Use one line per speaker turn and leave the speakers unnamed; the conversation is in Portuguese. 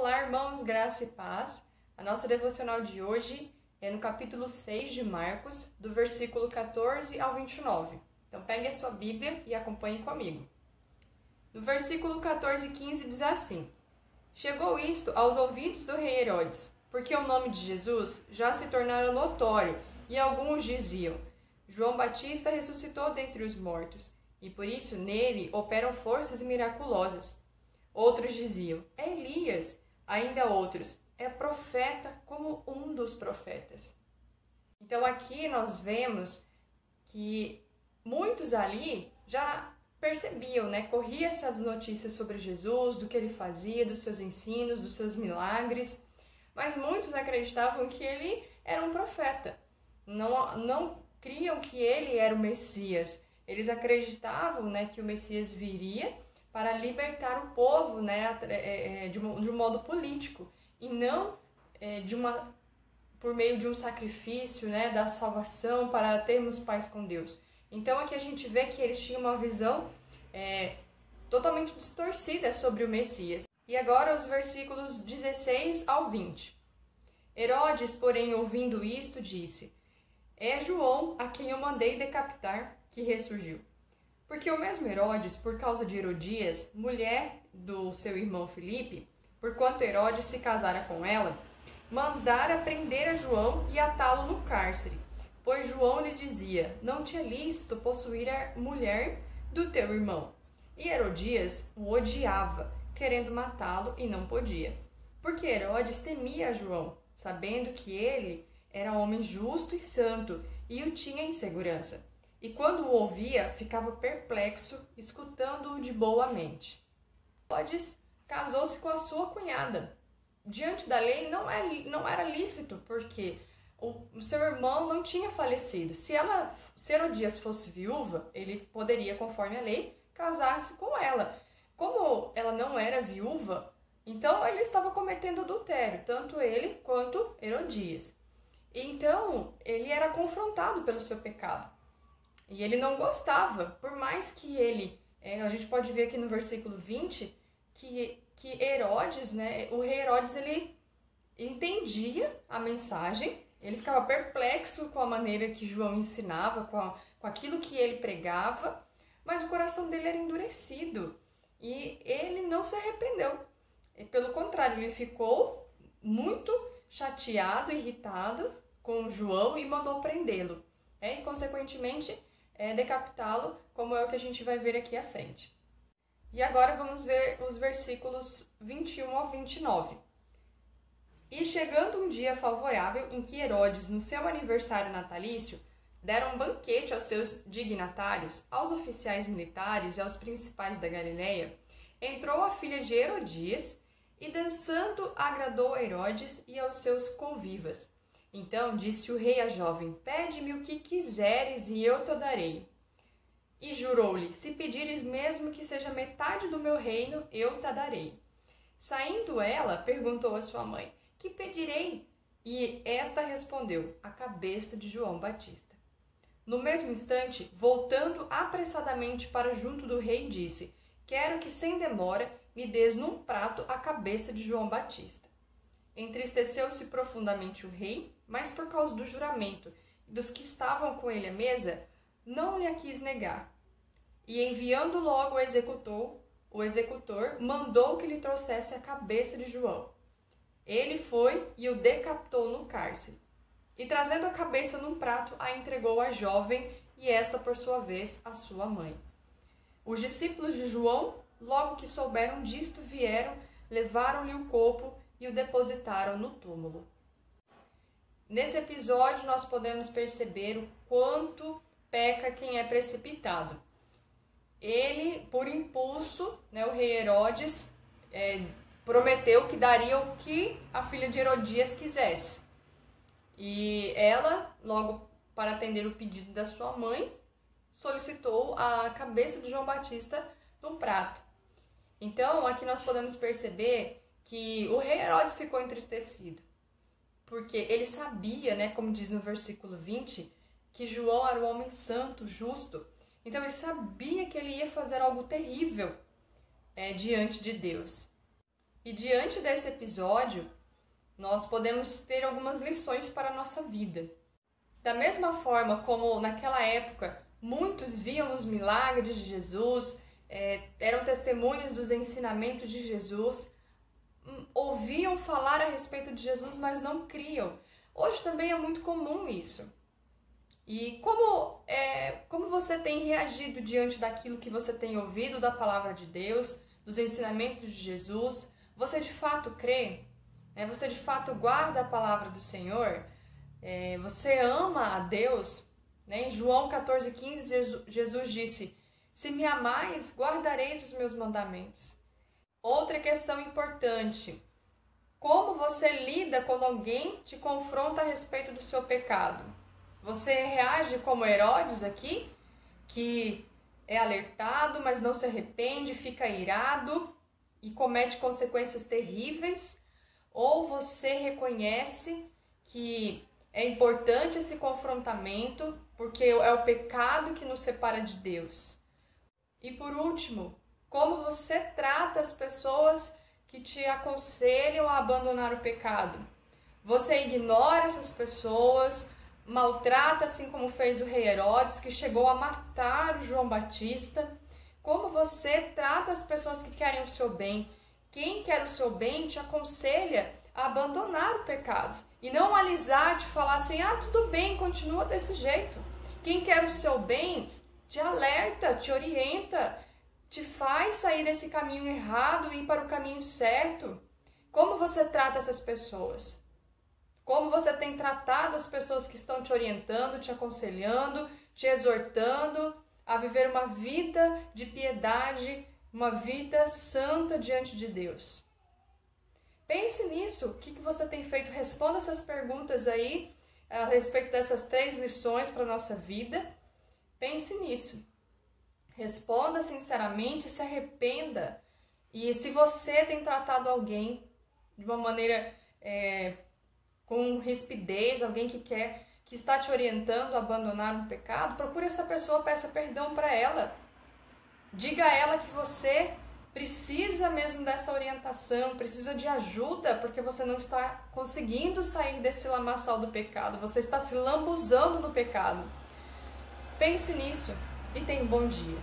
Olá, irmãos, graça e paz. A nossa devocional de hoje é no capítulo 6 de Marcos, do versículo 14 ao 29. Então pegue a sua Bíblia e acompanhe comigo. No versículo 14 e 15 diz assim: Chegou isto aos ouvidos do rei Herodes, porque o nome de Jesus já se tornara notório, e alguns diziam: João Batista ressuscitou dentre os mortos, e por isso nele operam forças miraculosas. Outros diziam: é Elias. Ainda outros: é profeta como um dos profetas. Então aqui nós vemos que muitos ali já percebiam, corria-se as notícias sobre Jesus, do que ele fazia, dos seus ensinos, dos seus milagres, mas muitos acreditavam que ele era um profeta. Não criam que ele era o Messias. Eles acreditavam, que o Messias viria para libertar o povo, de um modo político, e não por meio de um sacrifício, da salvação para termos paz com Deus. Então aqui a gente vê que eles tinham uma visão totalmente distorcida sobre o Messias. E agora os versículos 16 ao 20. Herodes, porém, ouvindo isto, disse: É João, a quem eu mandei decapitar, que ressurgiu. Porque o mesmo Herodes, por causa de Herodias, mulher do seu irmão Filipe, porquanto Herodes se casara com ela, mandara prender a João e atá-lo no cárcere, pois João lhe dizia: não te é lícito possuir a mulher do teu irmão. E Herodias o odiava, querendo matá-lo, e não podia, porque Herodes temia a João, sabendo que ele era homem justo e santo, e o tinha em segurança. E quando o ouvia, ficava perplexo, escutando-o de boa mente. Herodes casou-se com a sua cunhada. Diante da lei não era lícito, porque o seu irmão não tinha falecido. Se Herodias fosse viúva, ele poderia, conforme a lei, casar-se com ela. Como ela não era viúva, então ele estava cometendo adultério, tanto ele quanto Herodias. Então ele era confrontado pelo seu pecado. E ele não gostava, por mais que ele, a gente pode ver aqui no versículo 20, que Herodes, o rei Herodes, ele entendia a mensagem, ele ficava perplexo com a maneira que João ensinava, com aquilo que ele pregava, mas o coração dele era endurecido e ele não se arrependeu. E, pelo contrário, ele ficou muito chateado, irritado com João e mandou prendê-lo. E, consequentemente, decapitá-lo, como é o que a gente vai ver aqui à frente. E agora vamos ver os versículos 21 ao 29. E chegando um dia favorável em que Herodes, no seu aniversário natalício, dera um banquete aos seus dignatários, aos oficiais militares e aos principais da Galileia, entrou a filha de Herodias e, dançando, agradou a Herodes e aos seus convivas. Então disse o rei à jovem: Pede-me o que quiseres e eu te darei. E jurou-lhe: Se pedires mesmo que seja metade do meu reino, eu te darei. Saindo ela, perguntou à sua mãe: Que pedirei? E esta respondeu: A cabeça de João Batista. No mesmo instante, voltando apressadamente para junto do rei, disse: Quero que sem demora me des num prato a cabeça de João Batista. Entristeceu-se profundamente o rei, mas por causa do juramento e dos que estavam com ele à mesa, não lhe a quis negar. E enviando logo o executor mandou que lhe trouxesse a cabeça de João. Ele foi e o decapitou no cárcere. E trazendo a cabeça num prato, a entregou à jovem, e esta, por sua vez, à sua mãe. Os discípulos de João, logo que souberam disto, vieram, levaram-lhe o corpo e o depositaram no túmulo. Nesse episódio, nós podemos perceber o quanto peca quem é precipitado. Ele, por impulso, o rei Herodes, prometeu que daria o que a filha de Herodias quisesse. E ela, logo para atender o pedido da sua mãe, solicitou a cabeça de João Batista num prato. Então, aqui nós podemos perceber que o rei Herodes ficou entristecido, porque ele sabia, como diz no versículo 20, que João era um homem santo, justo. Então ele sabia que ele ia fazer algo terrível diante de Deus. E diante desse episódio, nós podemos ter algumas lições para a nossa vida. Da mesma forma como naquela época muitos viam os milagres de Jesus, eram testemunhas dos ensinamentos de Jesus, ouviam falar a respeito de Jesus, mas não criam. Hoje também é muito comum isso. E como você tem reagido diante daquilo que você tem ouvido da palavra de Deus, dos ensinamentos de Jesus? Você de fato crê? Você de fato guarda a palavra do Senhor? Você ama a Deus? Em João 14,15, Jesus disse: se me amais, guardareis os meus mandamentos. Outra questão importante: como você lida quando alguém te confronta a respeito do seu pecado? Você reage como Herodes aqui, que é alertado, mas não se arrepende, fica irado e comete consequências terríveis? Ou você reconhece que é importante esse confrontamento, porque é o pecado que nos separa de Deus? E por último, como você trata as pessoas que te aconselham a abandonar o pecado? Você ignora essas pessoas, maltrata assim como fez o rei Herodes, que chegou a matar o João Batista? Como você trata as pessoas que querem o seu bem? Quem quer o seu bem te aconselha a abandonar o pecado e não alisar, te falar assim: tudo bem, continua desse jeito. Quem quer o seu bem te alerta, te orienta, te faz sair desse caminho errado e ir para o caminho certo. Como você trata essas pessoas? Como você tem tratado as pessoas que estão te orientando, te aconselhando, te exortando a viver uma vida de piedade, uma vida santa diante de Deus? Pense nisso. O que você tem feito? Responda essas perguntas aí a respeito dessas 3 lições para a nossa vida. Pense nisso. Responda sinceramente, se arrependa. E se você tem tratado alguém de uma maneira com rispidez, alguém que está te orientando a abandonar um pecado, procure essa pessoa, peça perdão para ela. Diga a ela que você precisa mesmo dessa orientação, precisa de ajuda, porque você não está conseguindo sair desse lamaçal do pecado, você está se lambuzando no pecado. Pense nisso e tenha um bom dia.